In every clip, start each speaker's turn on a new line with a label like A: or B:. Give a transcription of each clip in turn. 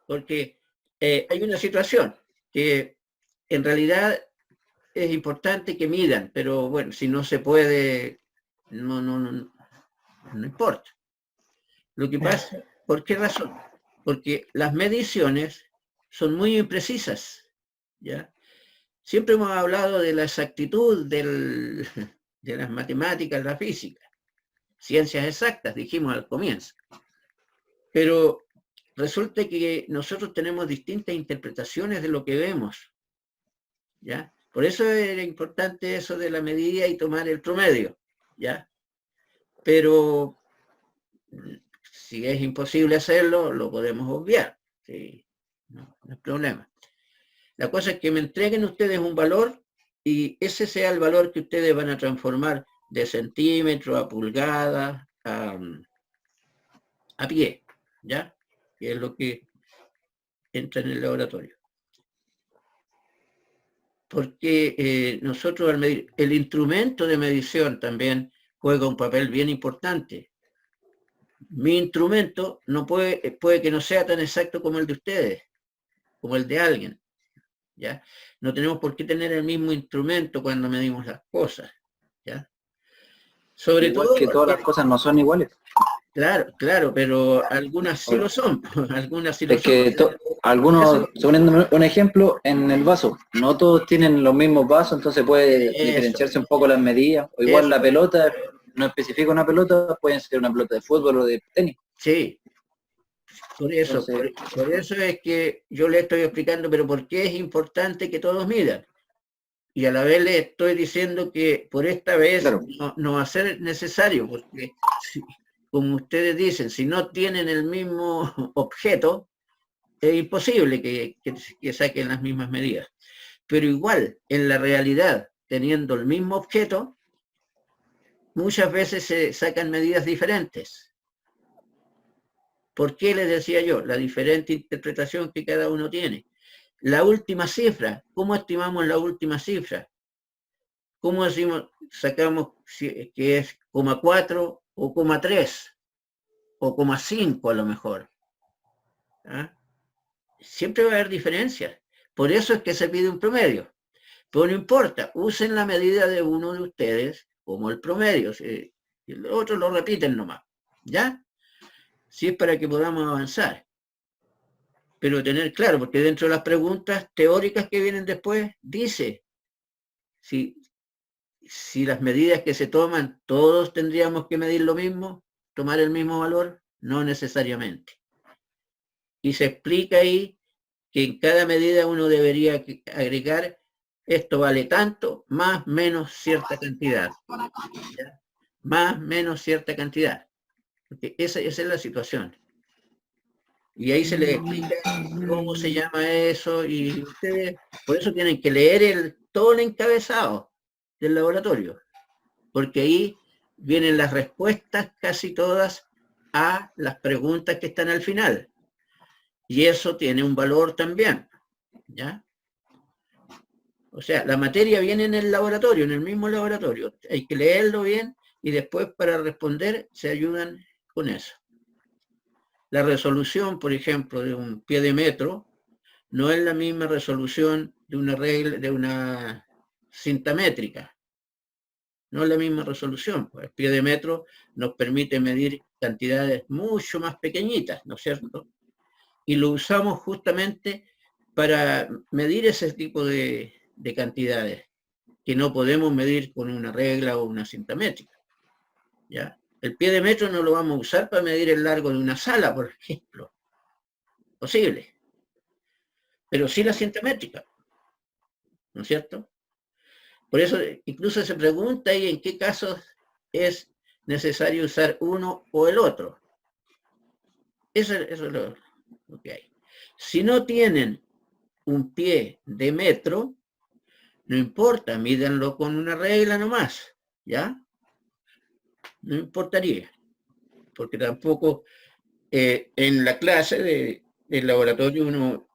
A: porque hay una situación que en realidad es importante que midan, pero bueno, si no se puede, no importa. Lo que pasa, ¿por qué razón? Porque las mediciones son muy imprecisas, ¿ya? Siempre hemos hablado de la exactitud de las matemáticas, la física, ciencias exactas, dijimos al comienzo. Pero resulta que nosotros tenemos distintas interpretaciones de lo que vemos, ¿ya? Por eso era importante eso de la medida y tomar el promedio, ¿ya? Pero si es imposible hacerlo, lo podemos obviar, ¿sí? No hay problema. La cosa es que me entreguen ustedes un valor y ese sea el valor que ustedes van a transformar de centímetro a pulgada a pie, ¿ya? Que es lo que entra en el laboratorio. Porque nosotros al medir, el instrumento de medición también juega un papel bien importante. Mi instrumento no puede que no sea tan exacto como el de ustedes, como el de alguien, ¿ya? No tenemos por qué tener el mismo instrumento cuando medimos las cosas, ¿ya? Sobre
B: Igual
A: todo
B: que todas las cosas no son iguales.
A: claro, pero algunas sí lo son, algunas sí lo
B: Es
A: son.
B: que algunos, suponiendo un ejemplo, en el vaso, no todos tienen los mismos vasos, entonces puede
A: Eso,
B: diferenciarse un poco las medidas. O igual
A: eso,
B: la pelota, no especifica una pelota, puede ser una pelota de fútbol o de tenis.
A: sí,
B: Entonces,
A: por eso es que yo le estoy explicando, pero ¿por qué es importante que todos midan? Y a la vez le estoy diciendo que por esta vez
B: claro,
A: no va a ser necesario, porque como ustedes dicen, si no tienen el mismo objeto, es imposible que saquen las mismas medidas. Pero igual, en la realidad, teniendo el mismo objeto, muchas veces se sacan medidas diferentes. ¿Por qué les decía yo? La diferente interpretación que cada uno tiene. La última cifra, ¿cómo estimamos la última cifra? ¿Cómo decimos, sacamos que es 4 o 3 o 5 a lo mejor? ¿Ah? Siempre va a haber diferencias. Por eso es que se pide un promedio. Pero no importa, usen la medida de uno de ustedes como el promedio. Y los otros lo repiten nomás. ¿Ya? Si es para que podamos avanzar. Pero tener claro, porque dentro de las preguntas teóricas que vienen después, dice si, si las medidas que se toman, todos tendríamos que medir lo mismo, tomar el mismo valor, no necesariamente. Y se explica ahí que en cada medida uno debería agregar esto vale tanto, más menos cierta cantidad. ¿Ya? Más menos cierta cantidad. Porque esa es la situación. Y ahí se les explica cómo se llama eso y ustedes, por eso tienen que leer todo el encabezado del laboratorio, porque ahí vienen las respuestas casi todas a las preguntas que están al final. Y eso tiene un valor también, ¿ya? O sea, la materia viene en el laboratorio, en el mismo laboratorio. Hay que leerlo bien y después para responder se ayudan con eso. La resolución, por ejemplo, de un pie de metro no es la misma resolución de una regla, de una cinta métrica. No es la misma resolución. El pie de metro nos permite medir cantidades mucho más pequeñitas, ¿no es cierto? Y lo usamos justamente para medir ese tipo de cantidades que no podemos medir con una regla o una cinta métrica. ¿Ya? El pie de metro no lo vamos a usar para medir el largo de una sala, por ejemplo. Posible. Pero sí la cinta métrica, ¿no es cierto? Por eso incluso se pregunta ahí en qué casos es necesario usar uno o el otro. Eso es lo que hay. Si no tienen un pie de metro, no importa, mídanlo con una regla nomás, ¿ya? No importaría, porque tampoco en la clase del laboratorio uno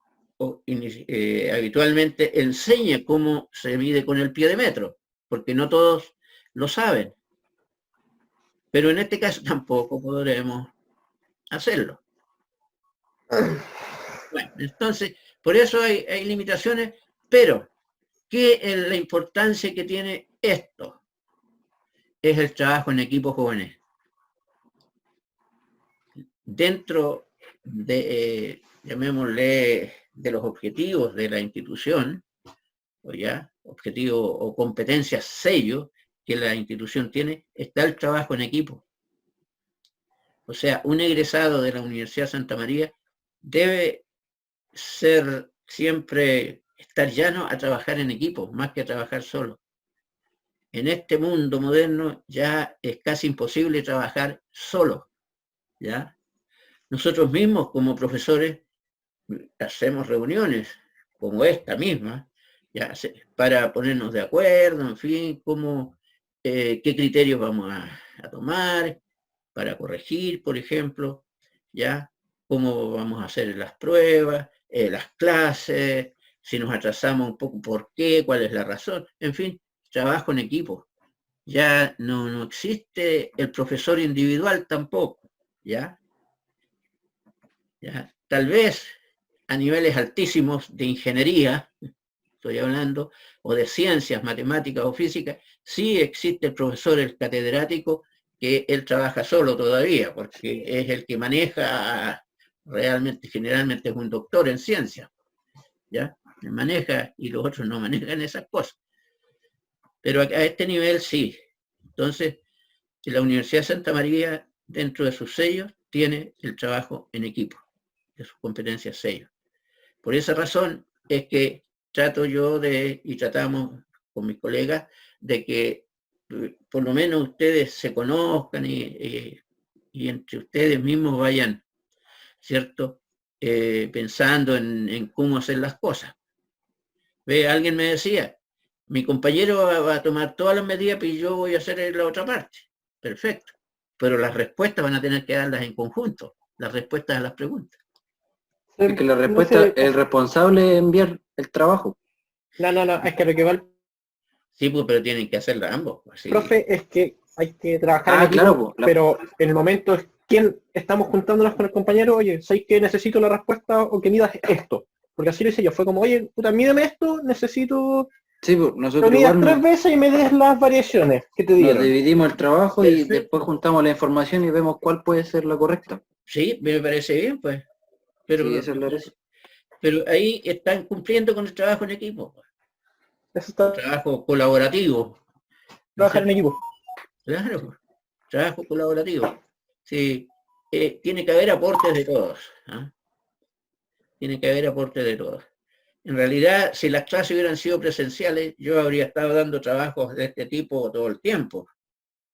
A: habitualmente enseña cómo se mide con el pie de metro, porque no todos lo saben. Pero en este caso tampoco podremos hacerlo. Bueno, Entonces, por eso hay limitaciones, pero ¿qué es la importancia que tiene esto? Es el trabajo en equipos jóvenes. Dentro de, llamémosle, de los objetivos de la institución, o ya, objetivo o competencias sello que la institución tiene, está el trabajo en equipo. O sea, un egresado de la Universidad de Santa María debe ser siempre, estar llano a trabajar en equipo, más que a trabajar solo. En este mundo moderno ya es casi imposible trabajar solo, ¿ya? Nosotros mismos como profesores hacemos reuniones como esta misma, ya, para ponernos de acuerdo, en fin, qué criterios vamos a tomar para corregir, por ejemplo, ya, cómo vamos a hacer las pruebas, las clases, si nos atrasamos un poco, por qué, cuál es la razón, en fin, trabajo en equipo. Ya no existe el profesor individual tampoco, ¿ya? ¿Ya? Tal vez a niveles altísimos de ingeniería, estoy hablando, o de ciencias, matemáticas o físicas, sí existe el profesor, el catedrático, que él trabaja solo todavía, porque es el que maneja realmente, generalmente es un doctor en ciencia, ¿ya? Él maneja y los otros no manejan esas cosas. Pero a este nivel sí. Entonces, la Universidad de Santa María, dentro de sus sellos, tiene el trabajo en equipo, de sus competencias sellos. Por esa razón es que trato yo y tratamos con mis colegas de que por lo menos ustedes se conozcan y entre ustedes mismos vayan, ¿cierto? Pensando en cómo hacer las cosas. Alguien me decía, mi compañero va a tomar todas las medidas y yo voy a hacer la otra parte. Perfecto. Pero las respuestas van a tener que darlas en conjunto, las respuestas a las preguntas.
B: Es que la respuesta, el responsable es enviar el trabajo.
C: No, es que lo que va el
A: Sí, pues, pero tienen que hacerla ambos. Así.
C: profe es que hay que trabajar en equipo,
B: claro,
C: pero en el momento es quién estamos juntándonos con el compañero, oye, ¿sabes que necesito la respuesta o que midas esto? Porque así lo hice yo, fue como, oye, puta, mídeme esto, necesito
B: sí, pues,
C: lo
B: nosotros
C: midas
B: igual
C: 3 veces y me des las variaciones que te
B: nos
C: dieron.
B: dividimos el trabajo y
A: Perfecto.
B: después juntamos la información y vemos cuál puede ser la correcta.
A: Sí, me parece bien, pues. Pero,
B: Sí, eso es lo que es.
A: pero ahí están cumpliendo con el trabajo en equipo.
C: Eso está,
A: Trabajo colaborativo.
C: trabajar en equipo.
A: Claro, trabajo colaborativo. Sí, tiene que haber aportes de todos. ¿Ah? Tiene que haber aportes de todos. En realidad, si las clases hubieran sido presenciales, yo habría estado dando trabajos de este tipo todo el tiempo.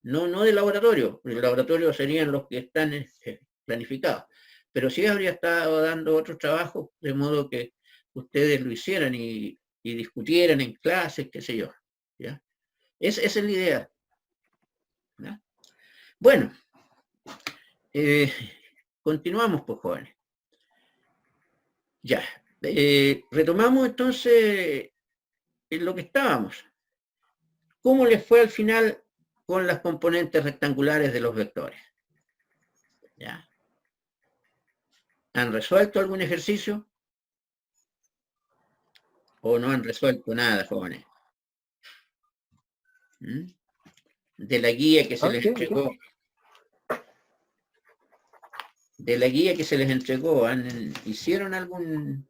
A: No de laboratorio, el laboratorio serían los que están planificados. Pero sí habría estado dando otros trabajos, de modo que ustedes lo hicieran y discutieran en clases, qué sé yo. ¿Ya? Esa es la idea. ¿Ya? Bueno, continuamos, pues, jóvenes. Ya, retomamos entonces en lo que estábamos. ¿Cómo les fue al final con las componentes rectangulares de los vectores? ¿Ya? ¿Han resuelto algún ejercicio? ¿O no han resuelto nada, jóvenes? ¿Mm? De la guía que se les entregó. De la guía que se les entregó, ¿hicieron alguna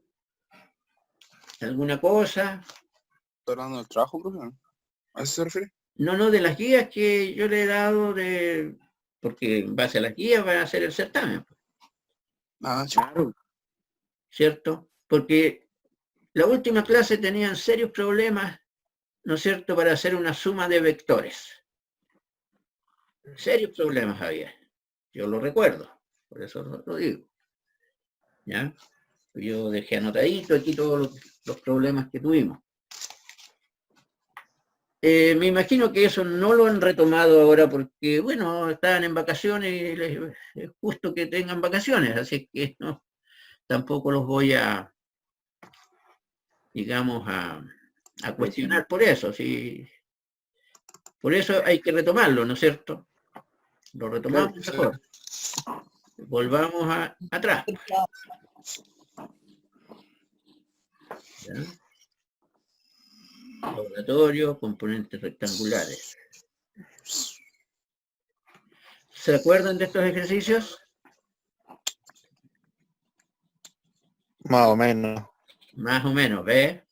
A: cosa?
D: ¿Está hablando del trabajo, profe? ¿A eso se refiere?
A: No, de las guías que yo le he dado porque en base a las guías van a hacer el certamen.
D: Ah,
B: Claro.
A: ¿Cierto? Porque la última clase tenían serios problemas, ¿no es cierto?, para hacer una suma de vectores. Serios problemas había. Yo lo recuerdo, por eso lo digo. ¿Ya? Yo dejé anotadito aquí todos los problemas que tuvimos. Me imagino que eso no lo han retomado ahora porque, bueno, estaban en vacaciones y es justo que tengan vacaciones, así que no, tampoco los voy a, digamos, a cuestionar por eso. ¿Sí? Por eso hay que retomarlo, ¿no es cierto? Lo retomamos mejor. Volvamos atrás. ¿Ya? Laboratorio, componentes rectangulares. ¿Se acuerdan de estos ejercicios?
D: Más o menos.
A: Más o menos, ¿ves?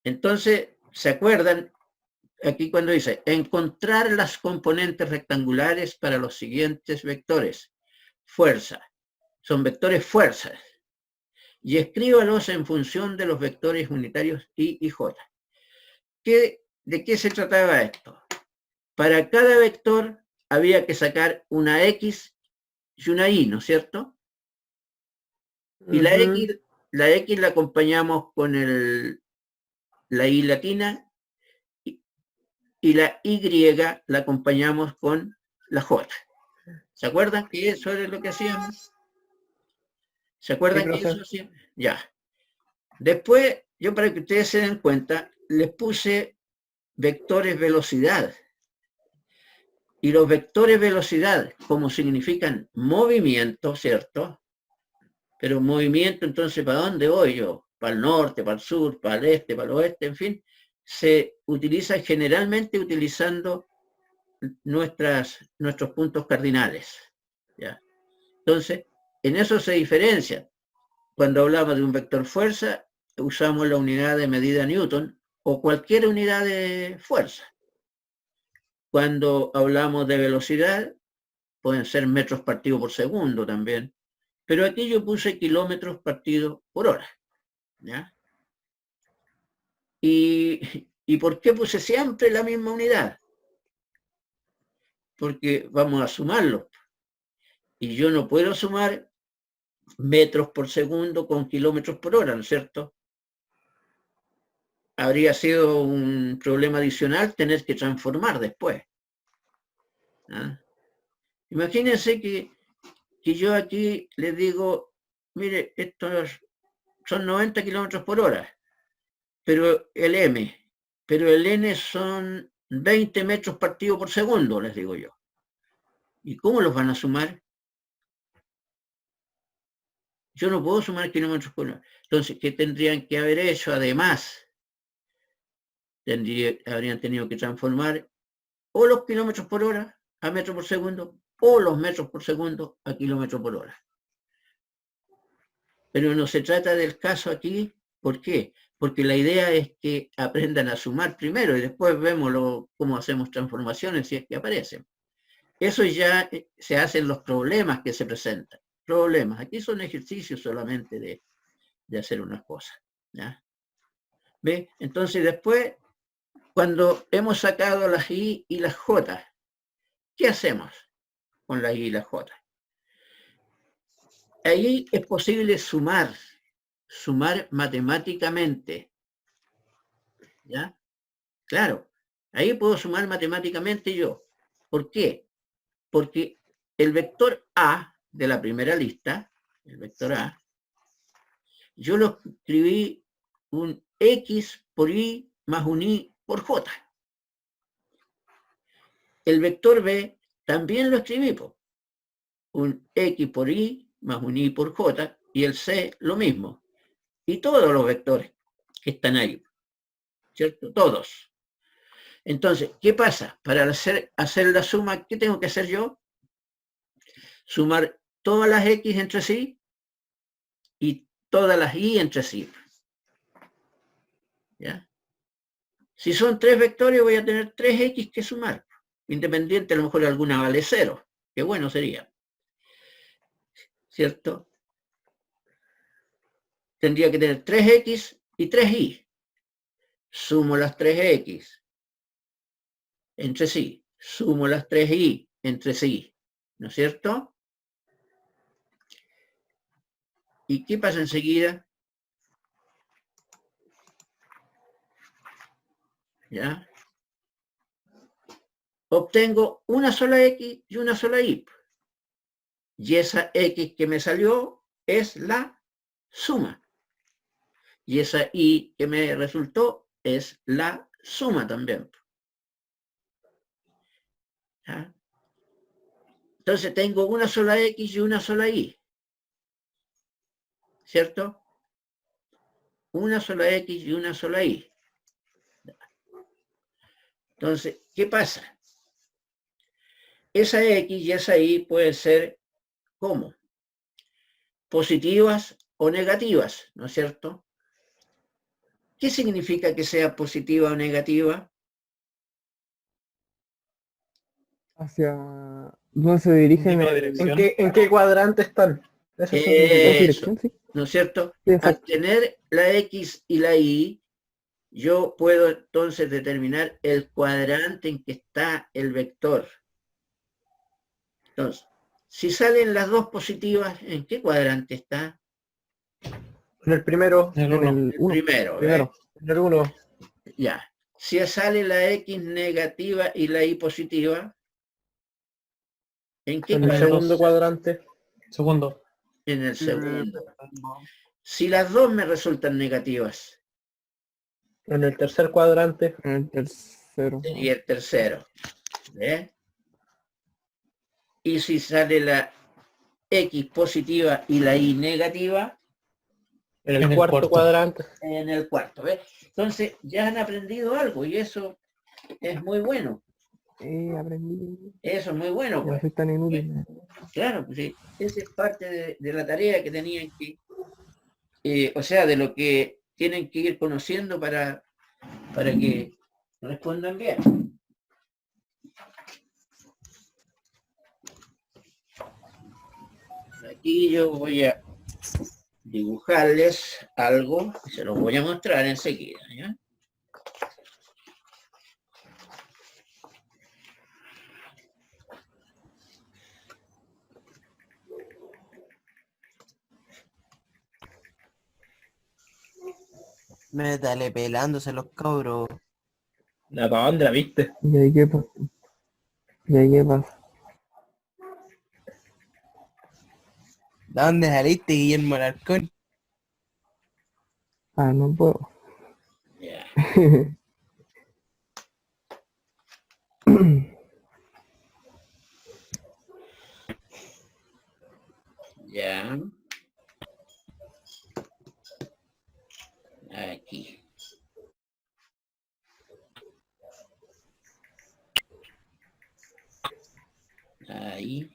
A: Entonces, ¿se acuerdan? Aquí cuando dice, encontrar las componentes rectangulares para los siguientes vectores. Fuerza. Son vectores fuerzas. Y escríbalos en función de los vectores unitarios I y J. ¿De qué se trataba esto? Para cada vector había que sacar una X y una Y, ¿no es cierto? Y la X la acompañamos con la I latina y la Y la acompañamos con la J. ¿Se acuerdan que eso era lo que hacíamos? ¿Se acuerdan que eso hacíamos? Ya. Después, yo para que ustedes se den cuenta, les puse vectores velocidad. Y los vectores velocidad, como significan movimiento, ¿cierto? Pero movimiento, entonces, ¿para dónde voy yo? ¿Para el norte, para el sur, para el este, para el oeste? En fin, se utiliza generalmente utilizando nuestros puntos cardinales. ¿Ya? Entonces, en eso se diferencia. Cuando hablamos de un vector fuerza, usamos la unidad de medida Newton o cualquier unidad de fuerza. Cuando hablamos de velocidad, pueden ser metros partidos por segundo también. Pero aquí yo puse kilómetros partidos por hora. ¿Ya? ¿Y por qué puse siempre la misma unidad? Porque vamos a sumarlo. Y yo no puedo sumar metros por segundo con kilómetros por hora, ¿no es cierto? Habría sido un problema adicional tener que transformar después. ¿Ah? Imagínense que yo aquí les digo, mire, estos son 90 kilómetros por hora, pero el N son 20 metros partidos por segundo, les digo yo. ¿Y cómo los van a sumar? Yo no puedo sumar kilómetros por hora. Entonces, ¿qué tendrían que haber hecho? Además, habrían tenido que transformar o los kilómetros por hora a metros por segundo o los metros por segundo a kilómetros por hora. Pero no se trata del caso aquí. ¿Por qué? Porque la idea es que aprendan a sumar primero y después vemos cómo hacemos transformaciones si es que aparecen. Eso ya se hacen los problemas que se presentan. Problemas. Aquí son ejercicios solamente de hacer unas cosas. ¿Ya? ¿Ve? Entonces después, cuando hemos sacado las I y las J, ¿qué hacemos con las I y las J? Ahí es posible sumar matemáticamente. ¿Ya? Claro, ahí puedo sumar matemáticamente yo. ¿Por qué? Porque el vector A de la primera lista, el vector A, yo lo escribí un X por Y más un Y por J. El vector B también lo escribí, un X por Y más un Y por J, y el C lo mismo. Y todos los vectores que están ahí, ¿cierto? Todos. Entonces, ¿qué pasa? Para hacer la suma, ¿qué tengo que hacer yo? Sumar todas las X entre sí y todas las Y entre sí. ¿Ya? Si son tres vectores, voy a tener 3X que sumar. Independiente, a lo mejor alguna vale 0. Qué bueno sería. ¿Cierto? Tendría que tener 3X y 3Y. Sumo las 3X entre sí. Sumo las 3Y entre sí. ¿No es cierto? ¿Y qué pasa enseguida? ¿Ya? Obtengo una sola X y una sola Y. Y esa X que me salió es la suma. Y esa Y que me resultó es la suma también. ¿Ya? Entonces tengo una sola X y una sola Y. ¿Cierto? una sola X y una sola Y. Entonces, ¿qué pasa? Esa X y esa Y pueden ser, ¿cómo? Positivas o negativas, ¿no es cierto? ¿Qué significa que sea positiva o negativa?
E: Hacia dónde se dirigen
C: Indica la
E: el-
C: dirección. ¿En qué cuadrante están? Eso significa.
E: ¿es
A: Eso,
E: dirección, sí?
A: ¿no es cierto?
E: Sí,
A: Al
E: exacto.
A: tener la X y la Y, yo puedo entonces determinar el cuadrante en que está el vector. Entonces, si salen las dos positivas, ¿en qué cuadrante está?
C: En el primero,
E: En el
A: El
E: uno.
A: primero,
E: Primero.
C: en el 1,
A: Ya. Si sale la X negativa y la Y positiva, ¿en qué
C: en el
A: cuadrante?
C: segundo cuadrante.
F: Segundo.
A: En el segundo. Si las dos me resultan negativas,
C: En el tercer cuadrante.
E: En el tercero.
A: y el tercero. ¿Ve? Y si sale la X positiva y la Y negativa,
C: En
F: En
C: el
F: el
C: cuarto
F: cuarto.
C: cuadrante.
A: en el cuarto. ¿Ve? Entonces ya han aprendido algo y eso es muy bueno.
E: Aprendí.
A: Eso es muy bueno,
E: Ya no
A: pues.
E: soy tan inútil.
A: Claro, pues sí. Esa es parte de la tarea que tenían que, o sea, de lo que tienen que ir conociendo para que respondan bien. Aquí yo voy a dibujarles algo, se los voy a mostrar enseguida, ¿ya?
G: Métale pelándose los cabros.
C: ¿La para dónde la viste?
E: ¿Y ahí qué pasa? ¿Y ahí qué pasa?
G: ¿De dónde saliste, Guillermo Alarcón?
E: Ah, no puedo.
A: Ya, ya. Aquí. Ahí.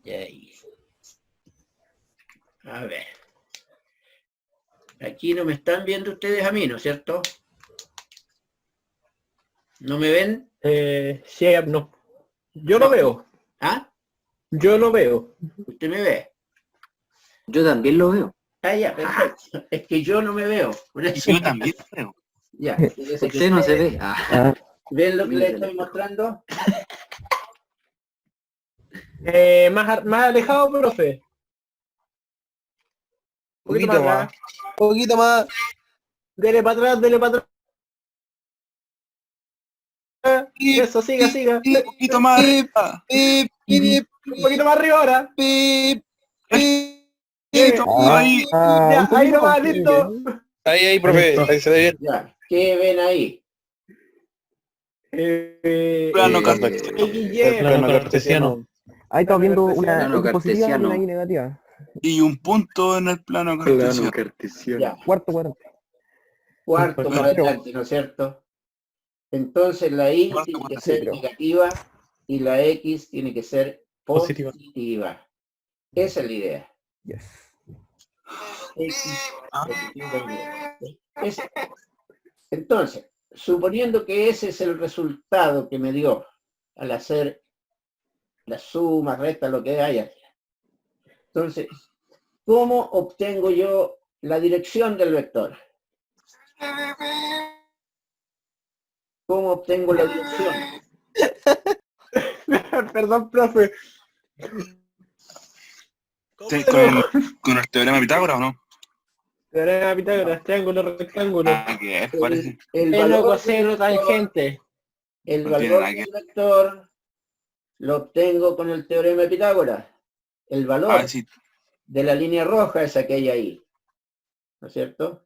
A: Y ahí. A ver. Aquí no me están viendo ustedes a mí, ¿no es cierto? ¿No me ven?
C: Sí, no. Yo lo veo.
A: ¿Ah?
C: Yo lo veo.
A: ¿Usted me ve?
B: Yo también lo veo.
A: Ah, ya, perfecto. Es que yo no me veo. Por eso.
D: Yo también creo.
A: Ya. Fíjese que
B: Usted no se
A: ustedes
B: ve. Ah,
E: Ah,
A: ¿ven lo que les
B: Mírale.
A: estoy mostrando?
C: Más alejado, profe. Un poquito más atrás.
G: Poquito más.
C: Dele para atrás, dele para atrás. Eso, siga, siga.
D: Un poquito más arriba.
G: Pip, pip,
C: Un poquito más arriba ahora.
G: pip, pip.
C: Llegue.
D: Ahí,
C: Ya,
E: un
C: ahí
E: poquito
C: nomás,
E: más.
C: listo.
F: Ahí, profe.
C: Listo.
F: Ahí se ve bien.
A: Ya. ¿Qué ven ahí?
D: plano
A: Eh,
D: cartesiano.
C: XY.
F: Plano cartesiano.
E: Ahí estamos viendo una
B: Plano
E: X positiva y
B: cartesiano.
E: una Y negativa.
D: Y un punto en el plano
B: plano
D: cartesiano.
B: cartesiano.
A: Ya.
E: Cuarto cuadrante.
A: Cuarto
F: Cuarto.
A: cuadrante, ¿no es cierto? Entonces la Y
D: Cuarto
A: tiene que
D: cuadrante.
A: ser negativa y la X tiene que ser
F: Positiva.
A: positiva. Esa es la idea.
E: Yes.
A: X positiva y Y. Entonces, suponiendo que ese es el resultado que me dio al hacer la suma, resta, lo que haya. Entonces, ¿cómo obtengo yo la dirección del vector? ¿Cómo obtengo la dirección?
C: Perdón, profe.
D: Sí, con el teorema de Pitágoras, ¿o no?
C: Teorema de Pitágoras, triángulo, rectángulo.
D: Ah, ¿qué es? Parece.
A: El
C: Seno,
A: valor,
C: coseno, tangente.
A: el
D: No tiene
A: valor
D: nada que
A: del vector lo obtengo con el teorema de Pitágoras. El valor
D: Ah, sí,
A: de la línea roja es aquella ahí. ¿No es cierto?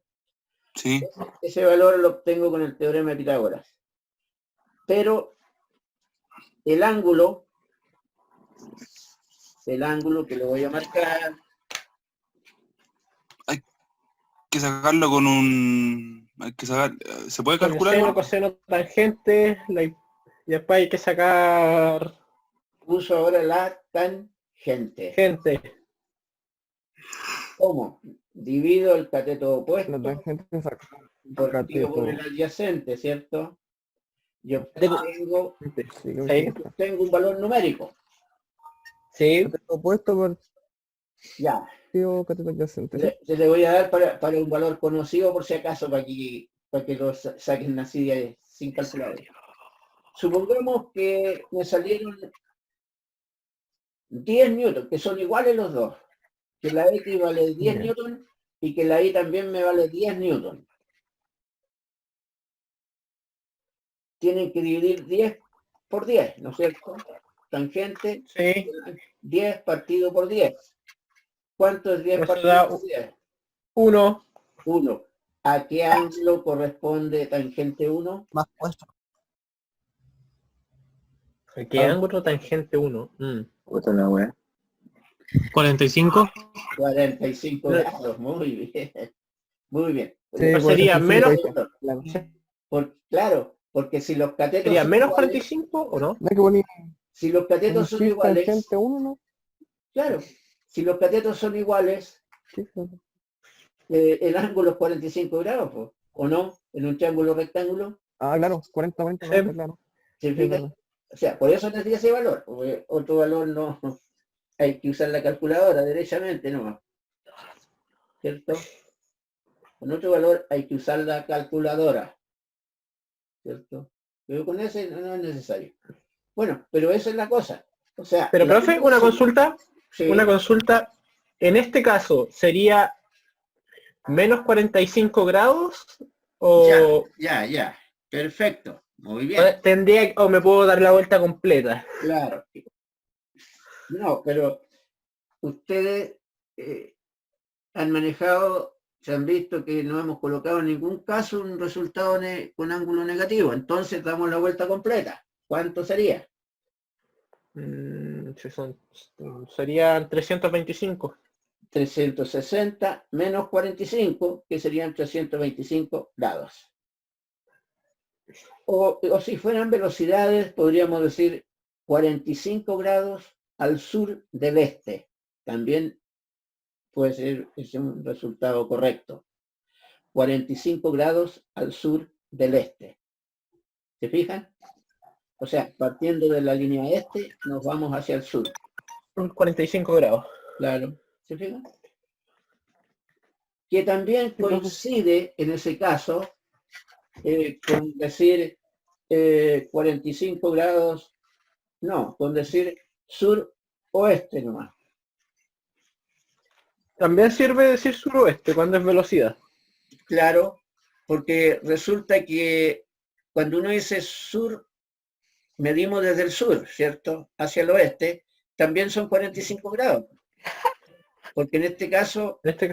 D: sí.
A: Ese valor lo obtengo con el teorema de Pitágoras. Pero el ángulo que lo voy a marcar,
D: Ay. que sacarlo con un... Hay que sacar... ¿Se puede
C: Con
D: calcular?
C: seno,
D: ¿No?
C: coseno, tangente, y después hay que sacar
A: Uso ahora la tangente.
C: gente.
A: ¿Cómo? Divido el cateto opuesto
E: La tangente se saca.
A: partido por el
E: cateto.
A: adyacente, ¿cierto? Yo
C: Cateto-
E: Sí,
C: Sí.
A: tengo un valor numérico.
C: Sí,
E: cateto opuesto
A: Ya.
E: partido cateto adyacente. ¿sí?
A: Se le voy a dar para un valor conocido por si acaso, para que lo saquen así sin calculadora. Supongamos que me salieron 10 newtons, que son iguales los dos. Que la X vale 10
E: Ya.
A: newtons y que la Y también me vale 10 newtons. Tienen que dividir 10 por 10, ¿no es cierto? Tangente,
C: sí.
A: 10 partido por 10. ¿Cuánto es 10
C: Eso
A: partido
C: da
A: por 10?
C: 1.
A: 1. ¿A qué ángulo corresponde tangente 1?
G: Más 4.
C: ¿Qué ángulo tangente 1?
B: Puta la wea.
F: 45.
A: 45 grados, muy bien. Muy bien.
E: Sí,
C: Sería
E: 45
C: menos-
E: ahí está, claro.
A: Claro, porque si los catetos
C: ¿Sería
A: son
C: menos
A: iguales,
C: 45 o no?
E: No hay que poner
A: si los catetos son
E: un
A: iguales,
E: tangente 1, ¿no?
A: claro, si los catetos son iguales,
E: Sí, sí.
A: el ángulo es 45 grados, pues, ¿o no? En un triángulo rectángulo,
E: Ah, claro, 40, 40,
C: Sí.
E: 90, claro.
A: ¿se
E: Sí, es
A: fija?
E: verdad.
A: O sea, por eso les di ese valor, porque otro valor no, hay que usar la calculadora derechamente, ¿no? ¿Cierto? Con otro valor hay que usar la calculadora, ¿cierto? Pero con ese no es necesario. Bueno, pero esa es la cosa. O sea,
C: Pero,
A: la
C: profe, una consulta.
A: sí,
C: Una consulta. En este caso, ¿sería menos 45 grados? ¿O
A: ya. Perfecto. Muy bien.
C: o me puedo dar la vuelta completa?
A: Claro. No, pero ustedes han manejado, se han visto que no hemos colocado en ningún caso un resultado con ángulo negativo. Entonces damos la vuelta completa. ¿Cuánto sería?
C: Serían 325.
A: 360 menos 45, que serían 325 grados. O si fueran velocidades, podríamos decir 45 grados al sur del este. También puede ser es un resultado correcto. 45 grados al sur del este. ¿Se fijan? O sea, partiendo de la línea este, nos vamos hacia el sur.
C: 45 grados.
A: Claro. ¿Se fijan? Que también coincide en ese caso con decir 45 grados, no, con decir sur-oeste nomás.
C: También sirve decir suroeste cuando es velocidad.
A: Claro, porque resulta que cuando uno dice sur, medimos desde el sur, ¿cierto? Hacia el oeste, también son 45 grados. Porque en este caso,
C: En este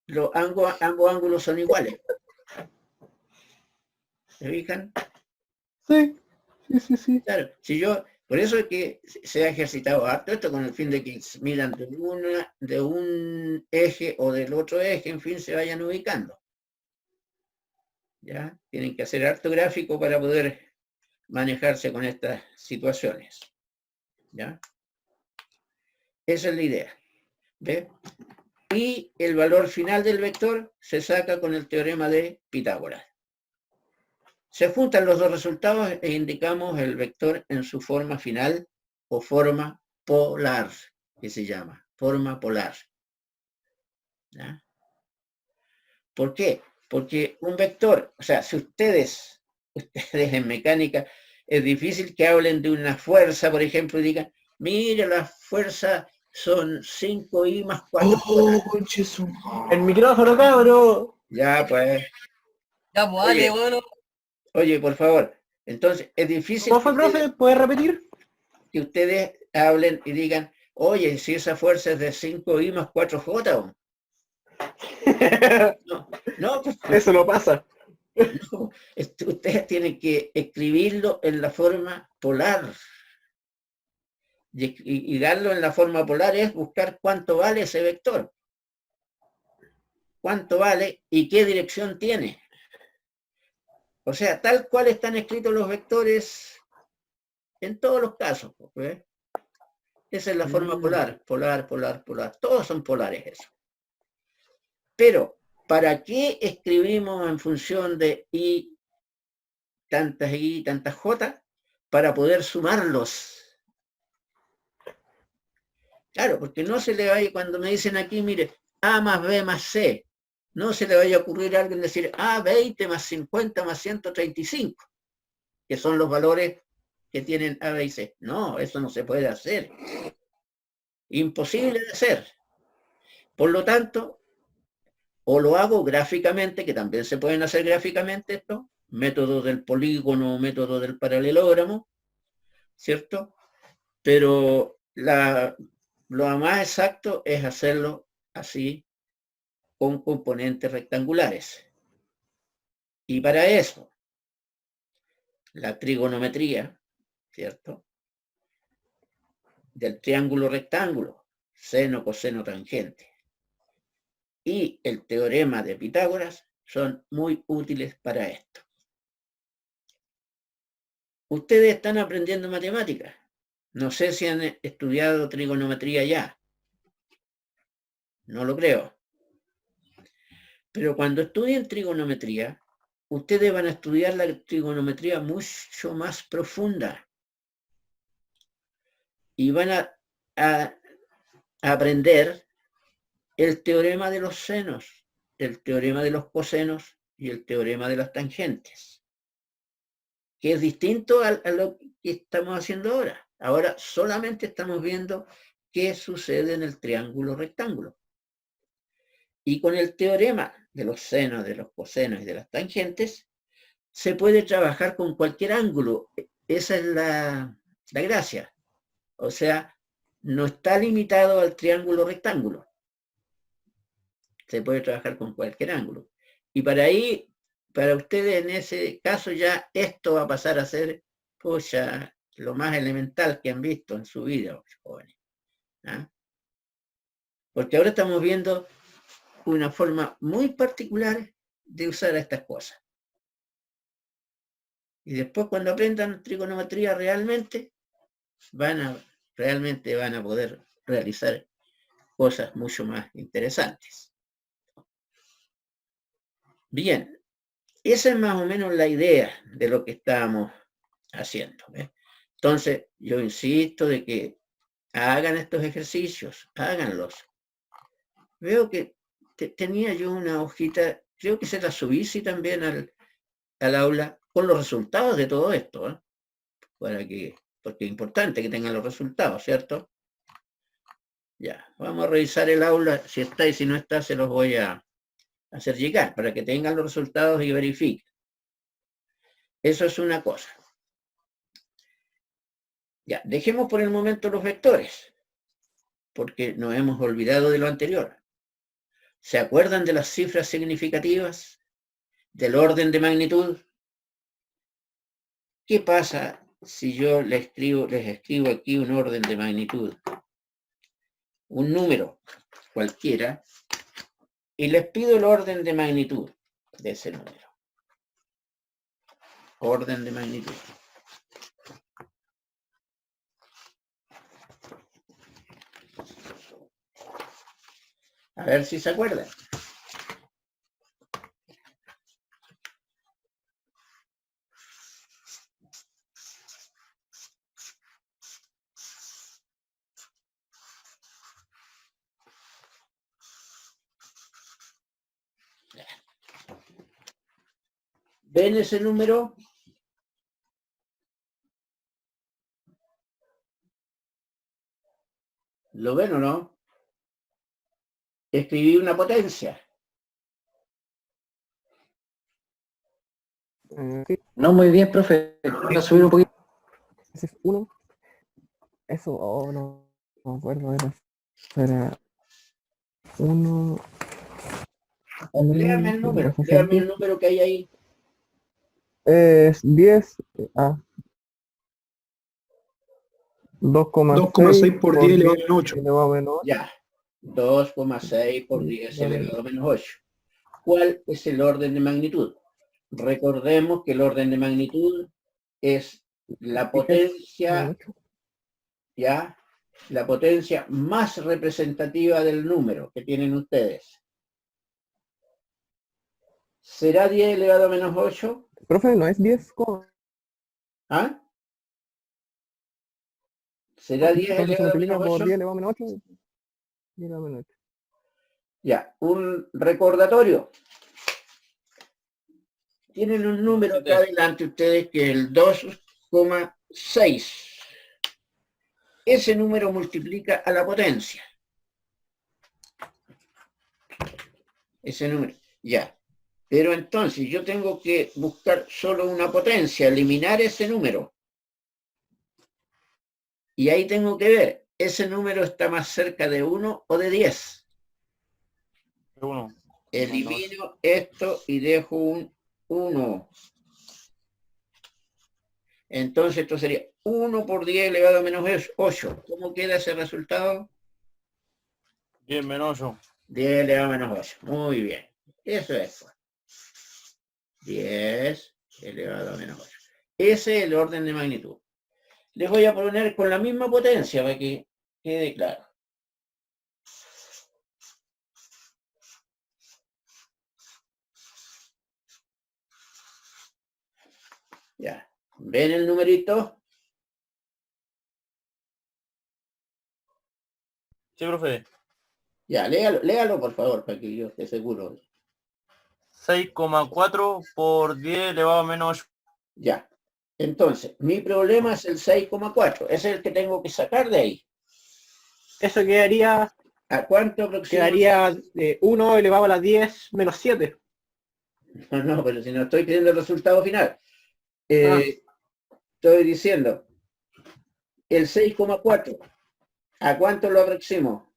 C: caso,
A: ambos ángulos son iguales. ¿Se fijan?
C: sí.
A: Claro, si yo, por eso es que se ha ejercitado harto esto con el fin de que miran de un eje o del otro eje, en fin, se vayan ubicando. ¿Ya? Tienen que hacer harto gráfico para poder manejarse con estas situaciones. ¿Ya? Esa es la idea. ¿Ve? Y el valor final del vector se saca con el teorema de Pitágoras. Se juntan los dos resultados e indicamos el vector en su forma final o forma polar, que se llama, forma polar. ¿Ya? ¿Por qué? Porque un vector, o sea, si ustedes en mecánica, es difícil que hablen de una fuerza, por ejemplo, y digan, mire, la fuerza son 5i más 4.
G: Oh, conchesu.
C: el micrófono, cabro.
A: Ya, pues,
G: Ya, pues,
A: Oye.
G: dale, bueno.
A: oye, por favor. Entonces, es difícil
C: ¿Cómo fue, profe? ¿Puedes repetir?
A: que ustedes hablen y digan, oye, si esa fuerza es de 5i más 4j. No, pues,
C: Eso no pasa.
A: no, ustedes tienen que escribirlo en la forma polar. Y darlo en la forma polar es buscar cuánto vale ese vector. cuánto vale y qué dirección tiene. O sea, tal cual están escritos los vectores en todos los casos. ¿Ves? Esa es la forma polar, polar, polar, polar. Todos son polares eso. Pero, ¿para qué escribimos en función de I, tantas J? Para poder sumarlos. Claro, porque no se le vaya, cuando me dicen aquí, mire, A más B más C, no se le vaya a ocurrir a alguien decir A 20 más 50 más 135, que son los valores que tienen A, B y C. No, eso no se puede hacer. Imposible de hacer. Por lo tanto, o lo hago gráficamente, que también se pueden hacer gráficamente esto, método del polígono, método del paralelogramo, ¿cierto? Pero lo más exacto es hacerlo así, con componentes rectangulares. Y para eso, la trigonometría, ¿cierto? Del triángulo rectángulo, seno, coseno, tangente, y el teorema de Pitágoras son muy útiles para esto. Ustedes están aprendiendo matemáticas. No sé si han estudiado trigonometría ya. No lo creo. Pero cuando estudien trigonometría, ustedes van a estudiar la trigonometría mucho más profunda. Y van a aprender el teorema de los senos, el teorema de los cosenos y el teorema de las tangentes, que es distinto a lo que estamos haciendo ahora. Ahora solamente estamos viendo qué sucede en el triángulo rectángulo. Y con el teorema de los senos, de los cosenos y de las tangentes, se puede trabajar con cualquier ángulo. Esa es la gracia. O sea, no está limitado al triángulo rectángulo. Se puede trabajar con cualquier ángulo. Y para ustedes en ese caso ya esto va a pasar a ser, pues ya, lo más elemental que han visto en su vida, jóvenes. ¿Ah? Porque ahora estamos viendo una forma muy particular de usar estas cosas. Y después cuando aprendan trigonometría realmente van a poder realizar cosas mucho más interesantes. Bien, esa es más o menos la idea de lo que estábamos haciendo. Entonces, yo insisto de que hagan estos ejercicios, háganlos. Veo que tenía yo una hojita, creo que se la subí sí, también al aula, con los resultados de todo esto, porque es importante que tengan los resultados, ¿cierto? Ya, vamos a revisar el aula, si está y si no está, se los voy a hacer llegar, para que tengan los resultados y verifiquen. Eso es una cosa. Ya, dejemos por el momento los vectores, porque nos hemos olvidado de lo anterior. ¿Se acuerdan de las cifras significativas? ¿Del orden de magnitud? ¿Qué pasa si yo les escribo aquí un orden de magnitud? Un número cualquiera, y les pido el orden de magnitud de ese número. Orden de magnitud. A ver si se acuerdan. ¿Ven ese número? ¿Lo ven o no? Escribí una potencia.
E: Sí,
B: No muy bien, profe. Voy a subir un poquito.
E: ese es 1. Eso, no me acuerdo, era 1.
A: Léame el número que hay ahí.
E: Es 10. 2,6
H: por 10 elevado a menos 8.
E: elevado a menos 8.
A: Ya. 2,6 por 10 elevado a menos 8. cuál es el orden de magnitud. Recordemos que el orden de magnitud es la potencia, ya, la potencia más representativa del número que tienen ustedes. ¿Será 10 elevado a menos 8?
E: Profe, ¿no es 10? ¿Cómo?
A: ¿Ah? ¿Será 10
E: Entonces se
A: elevado a
E: multiplica
A: menos
E: por
A: 8?
E: 10 elevado a menos 8. 10 elevado a menos 8.
A: Ya, un recordatorio. Tienen un número acá adelante ustedes que es el 2,6. Ese número multiplica a la potencia. Ese número, ya. Pero entonces yo tengo que buscar solo una potencia, eliminar ese número. Y ahí tengo que ver, ¿ese número está más cerca de 1 o de 10?
D: 1.
A: Elimino esto y dejo un 1. Entonces esto sería 1 por 10 elevado a menos 8. ¿Cómo queda ese resultado?
D: 10 menos 8.
A: 10 elevado a menos 8. Muy bien. Eso es. 10 elevado a menos 8. Ese es el orden de magnitud. Les voy a poner con la misma potencia para que quede claro. Ya. ¿Ven el numerito?
D: Sí, profe.
A: Ya, léalo por favor, para que yo esté seguro.
D: 6,4 por 10 elevado a menos 8.
A: Ya. Entonces, mi problema es el 6,4. Ese es el que tengo que sacar de ahí.
C: Eso quedaría,
A: ¿A cuánto aproxima?
C: quedaría 1 elevado a la 10 menos 7.
A: No, pero si no estoy pidiendo el resultado final. Estoy diciendo, el 6,4, ¿a cuánto lo aproximo?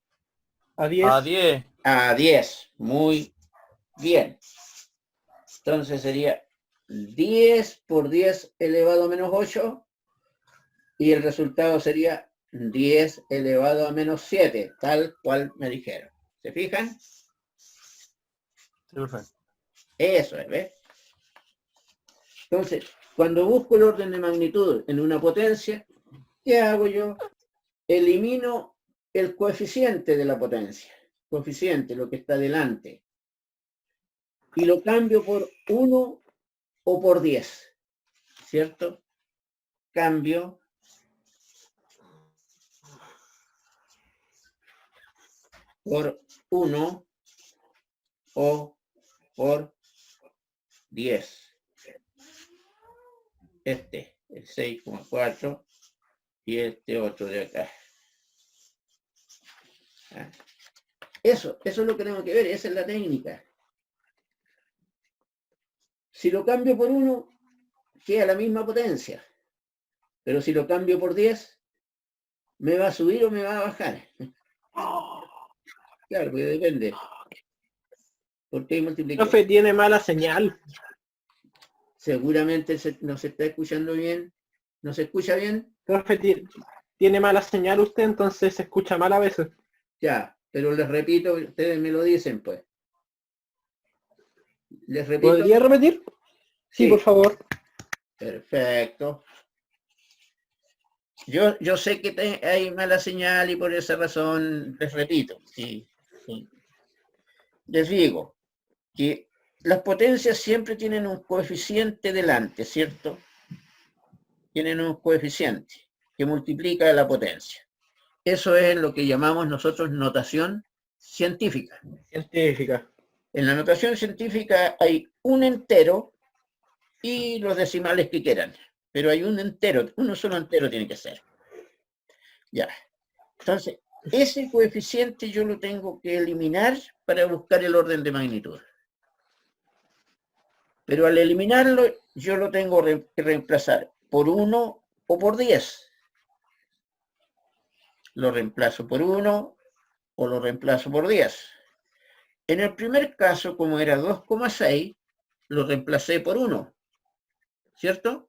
C: A 10.
D: A 10.
A: A 10. Muy bien. Entonces sería 10 por 10 elevado a menos 8 y el resultado sería 10 elevado a menos 7, tal cual me dijeron. ¿Se fijan?
D: Sí, profe.
A: Eso es, ¿ves? Entonces, cuando busco el orden de magnitud en una potencia, ¿qué hago yo? Elimino el coeficiente de la potencia, coeficiente, lo que está delante, y lo cambio por 1 o por 10, ¿cierto? Cambio por 1 o por 10. Este, el 6,4 y este otro de acá. Eso es lo que tengo que ver, esa es la técnica. Si lo cambio por 1, queda la misma potencia. Pero si lo cambio por 10, ¿me va a subir o me va a bajar? Claro, porque depende. ¿Por qué multiplicar?
C: Profe, tiene mala señal.
A: Seguramente no se está escuchando bien. ¿No se escucha bien?
C: Profe, tiene mala señal usted, entonces se escucha mal a veces.
A: Ya, pero les repito, ustedes me lo dicen, pues. Les repito.
C: ¿Podría repetir? Sí, por favor.
A: Perfecto. Yo sé que hay mala señal y por esa razón les repito. Sí. Les digo que las potencias siempre tienen un coeficiente delante, ¿cierto? Tienen un coeficiente que multiplica la potencia. Eso es lo que llamamos nosotros notación científica.
C: Científica.
A: En la notación científica hay un entero y los decimales que quieran, pero hay un entero, uno solo entero tiene que ser. Ya. Entonces, ese coeficiente yo lo tengo que eliminar para buscar el orden de magnitud. Pero al eliminarlo, yo lo tengo que reemplazar por 1 o por 10. Lo reemplazo por 1 o lo reemplazo por 10. En el primer caso, como era 2,6, lo reemplacé por 1, ¿cierto?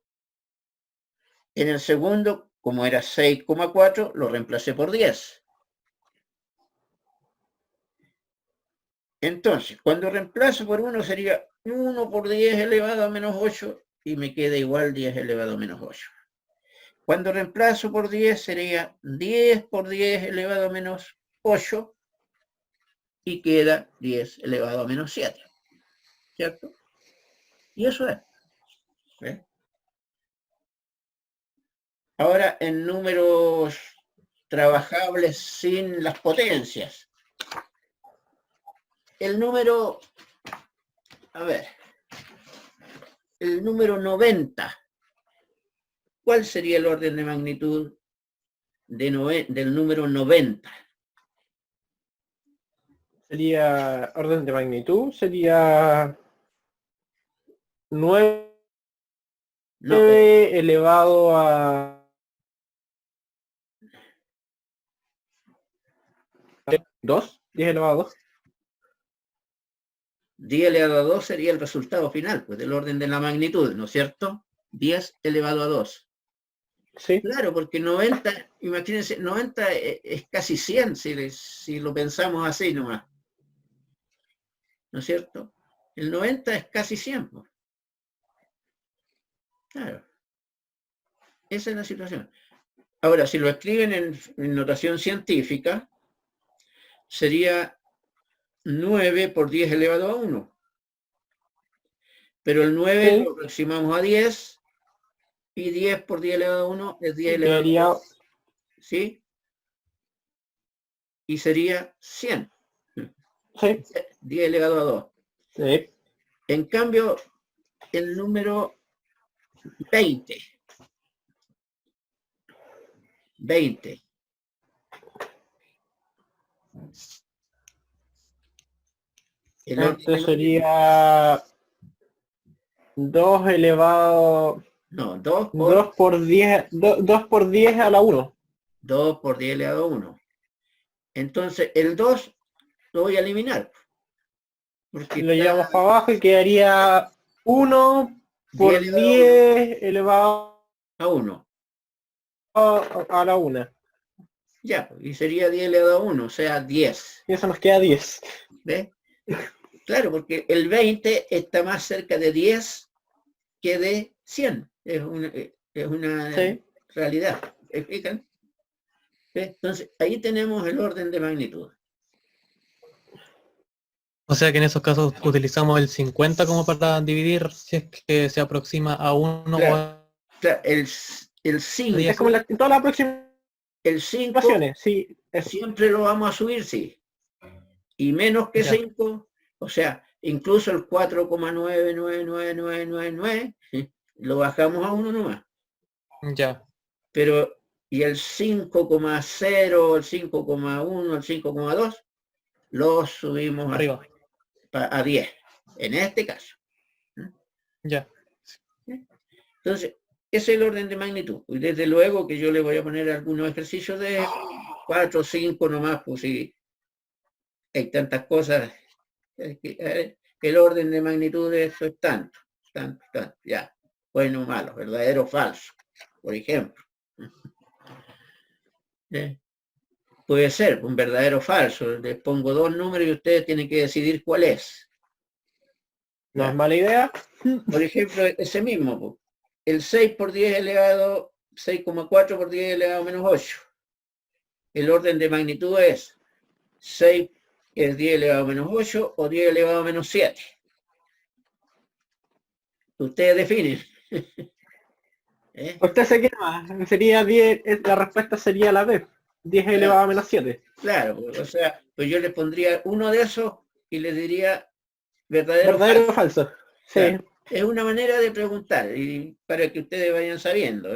A: En el segundo, como era 6,4, lo reemplacé por 10. Entonces, cuando reemplazo por 1 sería 1 por 10 elevado a menos 8 y me queda igual 10 elevado a menos 8. Cuando reemplazo por 10 sería 10 por 10 elevado a menos 8 y queda 10 elevado a menos 7. ¿Cierto? Y eso es. ¿Ves? Ahora en números trabajables sin las potencias. El número, a ver, el número 90. ¿Cuál sería el orden de magnitud del número 90?
C: Sería orden de magnitud, sería 9
A: No,
C: elevado a 2, 10 elevado a 2.
A: 10 elevado a 2 sería el resultado final, pues del orden de la magnitud, ¿no es cierto? 10 elevado a 2.
C: Sí,
A: Claro, porque 90, imagínense, 90 es casi 100 si lo pensamos así nomás. ¿No es cierto? El 90 es casi 100. Pues. Claro. Esa es la situación. Ahora, si lo escriben en notación científica, sería 9 por 10 elevado a 1. Pero el 9
C: Sí.
A: lo aproximamos a 10 y 10 por 10 elevado a 1 es 10 elevado a
C: quedaría
A: 2. ¿Sí? Y sería 100.
C: sí,
A: 10 elevado a 2.
C: sí.
A: En cambio, el número 20. 20. El orden de
C: Este
A: magnitud.
C: sería 2 elevado
A: No, 2 por
C: 2 por 10, 2 por 10 a la 1.
A: 2 por 10 elevado a 1. Entonces, el 2 lo voy a eliminar. Porque
C: Lo
A: está
C: llevamos para abajo y quedaría 1 por
A: 10 elevado
C: 10 elevado
A: a 1.
C: a la 1.
A: Ya, y sería 10 elevado a 1, o sea, 10.
C: Y eso nos queda 10.
A: ¿Ves? Claro, porque el 20 está más cerca de 10 que de 100. Es una
C: Sí.
A: realidad. ¿Me explican? ¿Ves? Entonces, ahí tenemos el orden de magnitud.
F: O sea que en esos casos utilizamos el 50 como para dividir si es que se aproxima a 1
A: Claro.
F: o
A: Claro, el 5,
C: Es como en todas las aproximaciones,
A: el 5
C: sí. Es,
A: siempre lo vamos a subir, sí. Y menos que
F: Ya.
A: 5, o sea, incluso el 4,9999999, ¿sí? Lo bajamos a 1 nomás.
F: Ya,
A: Pero, y el 5,0, el 5,1, el 5,2, lo subimos
F: arriba.
A: a 10, en este caso.
F: Ya.
A: Entonces, ese es el orden de magnitud. Y desde luego que yo le voy a poner algunos ejercicios de 4 o 5 nomás, pues si hay tantas cosas. El orden de magnitud de esto es tanto, ya. Bueno o malo, verdadero o falso, por ejemplo. Puede ser un verdadero o falso. Les pongo 2 números y ustedes tienen que decidir cuál es.
C: no es mala idea.
A: Por ejemplo, ese mismo. Pues. El 6 por 10 elevado, 6,4 por 10 elevado a menos 8. El orden de magnitud es 6 es 10 elevado a menos 8 o 10 elevado a menos 7. Ustedes definen. ¿Eh?
C: Usted se queda, sería 10, la respuesta sería la B, 10 elevado a menos 7.
A: Claro, o sea, pues yo le pondría uno de esos y le diría verdadero,
C: ¿Verdadero
A: o
C: o falso? Sí.
A: Claro. Es una manera de preguntar y para que ustedes vayan sabiendo,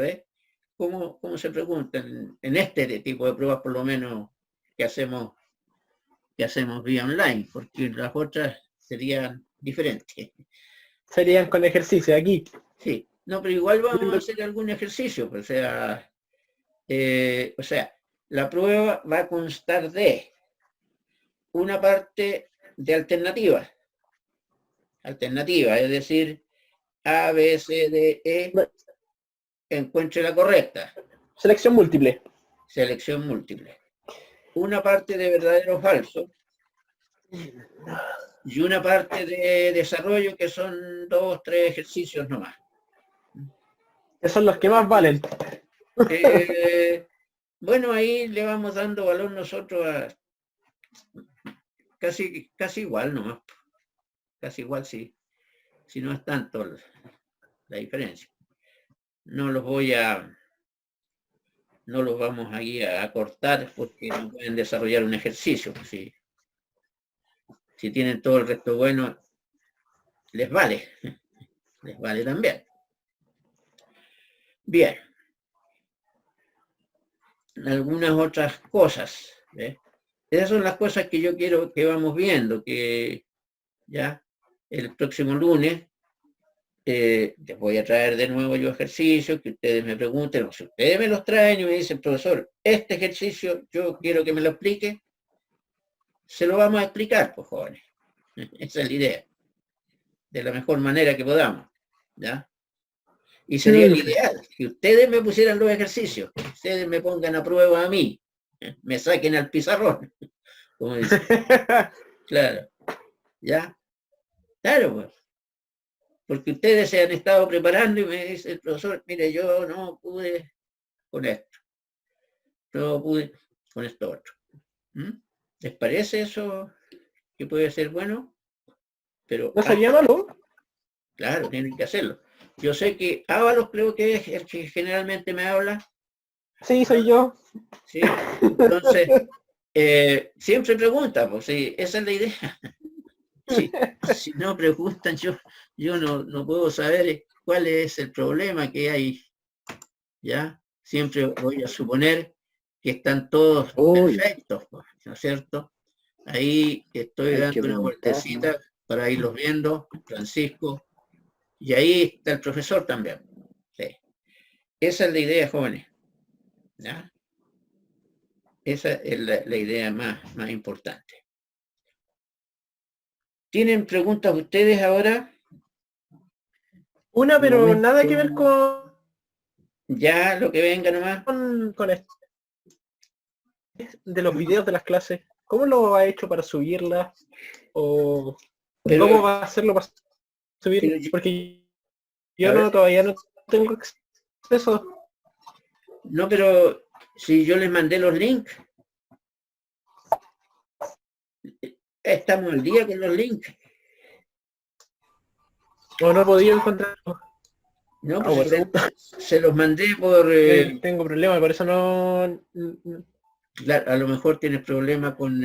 A: cómo se preguntan en este tipo de pruebas, por lo menos que hacemos vía online, porque las otras serían diferentes.
C: Serían con ejercicio aquí.
A: Sí, no, pero igual vamos a hacer algún ejercicio, pues, o sea, la prueba va a constar de una parte de alternativas, es decir, A, B, C, D, E, encuentre la correcta.
C: Selección múltiple.
A: Selección múltiple. Una parte de verdadero o falso y una parte de desarrollo que son 2 o 3 ejercicios nomás.
C: Que son los que más valen.
A: Bueno, ahí le vamos dando valor nosotros a casi igual nomás. Casi igual si no es tanto la diferencia. No los vamos aquí a cortar porque no pueden desarrollar un ejercicio. Si tienen todo el resto bueno, les vale también. Bien. Algunas otras cosas. Esas son las cosas que yo quiero que vamos viendo, que ya el próximo lunes les voy a traer de nuevo yo ejercicios, que ustedes me pregunten, o si ustedes me los traen y me dicen, profesor, este ejercicio yo quiero que me lo explique, se lo vamos a explicar, pues jóvenes. Esa es la idea. De la mejor manera que podamos. ¿Ya? Y sería el ideal, que ustedes me pusieran los ejercicios, que ustedes me pongan a prueba a mí, me saquen al pizarrón, como dicen. Claro. ¿Ya? Claro, pues. Porque ustedes se han estado preparando y me dice el profesor, mire, yo no pude con esto. No pude con esto otro. ¿Les parece eso que puede ser bueno? Pero
C: ¿No sería malo?
A: claro, tienen que hacerlo. Yo sé que Ábalos creo que es el que generalmente me habla.
C: Sí, soy yo.
A: Sí. Entonces, siempre pregunta, pues sí, esa es la idea. Si no preguntan, yo no puedo saber cuál es el problema que hay. ¿Ya? Siempre voy a suponer que están todos perfectos, pues, ¿no es cierto? Ahí estoy dando una vueltecita para irlos viendo, Francisco, y ahí está el profesor también. Sí. Esa es la idea, jóvenes. ¿Ya? Esa es la idea más importante. ¿Tienen preguntas ustedes ahora?
C: Una, pero nada que ver
A: Ya, lo que venga nomás.
C: con esto. De los videos de las clases. ¿Cómo lo ha hecho para subirlas? ¿O cómo va a hacerlo para subirlas? Porque yo todavía no tengo acceso.
A: No, pero si yo les mandé los links. Estamos al día con los links.
C: ¿O no he podido encontrarlo?
A: No, pues se los mandé por...
C: tengo problemas, por eso no...
A: Claro, a lo mejor tienes problema con...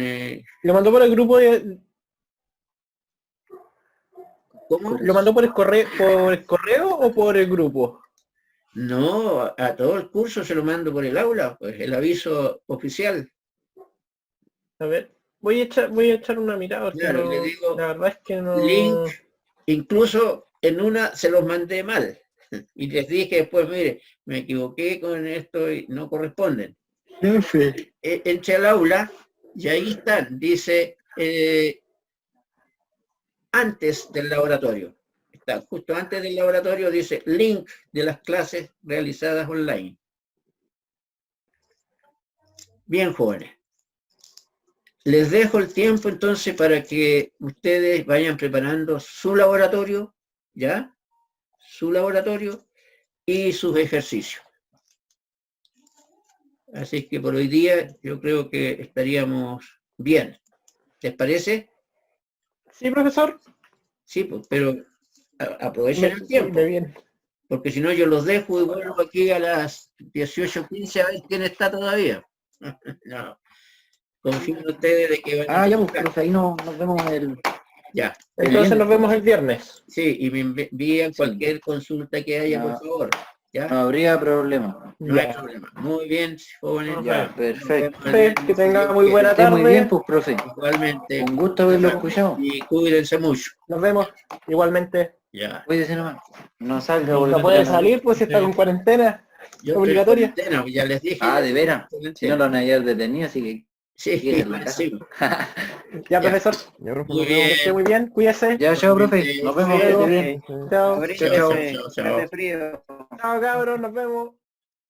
C: Lo mandó por el grupo de...
A: ¿Cómo?
C: ¿Lo mandó por el correo o por el grupo?
A: No, a todo el curso se lo mando por el aula, pues el aviso oficial.
C: A ver, voy a echar una mirada.
A: Claro, le digo,
C: la verdad es que no...
A: Link, incluso en una se los mandé mal. Y les dije después, mire, me equivoqué con esto y no corresponden. Entré al aula y ahí están, dice antes del laboratorio. Está justo antes del laboratorio, dice link de las clases realizadas online. Bien, jóvenes. Les dejo el tiempo entonces para que ustedes vayan preparando su laboratorio, ¿ya? Su laboratorio y sus ejercicios. Así que por hoy día yo creo que estaríamos bien. ¿Les parece?
C: Sí, profesor.
A: Sí, pues, pero aprovechen el tiempo.
C: Bien.
A: Porque si no yo los dejo y vuelvo aquí a las 18:15 a ver quién está todavía. No. Confío en ustedes de que van a...
B: ya, pues, profe, ahí nos vemos el...
A: Ya.
C: Entonces nos vemos el viernes.
A: Sí, y me envían cualquier consulta que haya, por favor. ¿Ya?
B: No habría problema.
A: No hay problema. Muy bien, jóvenes.
B: Ya, perfecto.
C: Que tenga muy buena
B: Esté muy
C: tarde.
B: bien, pues, profe.
A: Igualmente.
B: Un gusto haberlo escuchado.
A: Y cuídense mucho.
C: Nos vemos igualmente.
A: Ya.
B: Cuídese nomás. No salga.
C: No puede salir, pues si está con cuarentena.
A: Yo estoy
C: Obligatoria.
A: en cuarentena, ya les dije.
B: De veras. Si no lo van a hallar detenido, así que...
A: Sí, sí.
C: Ya, profesor.
A: Muy bien.
C: Que esté muy bien. Cuídese.
B: Ya, chao, profe. Nos vemos. Que esté bien.
C: Chao.
B: Chao, chao.
A: Chao.
C: Chao, cabros. Nos vemos.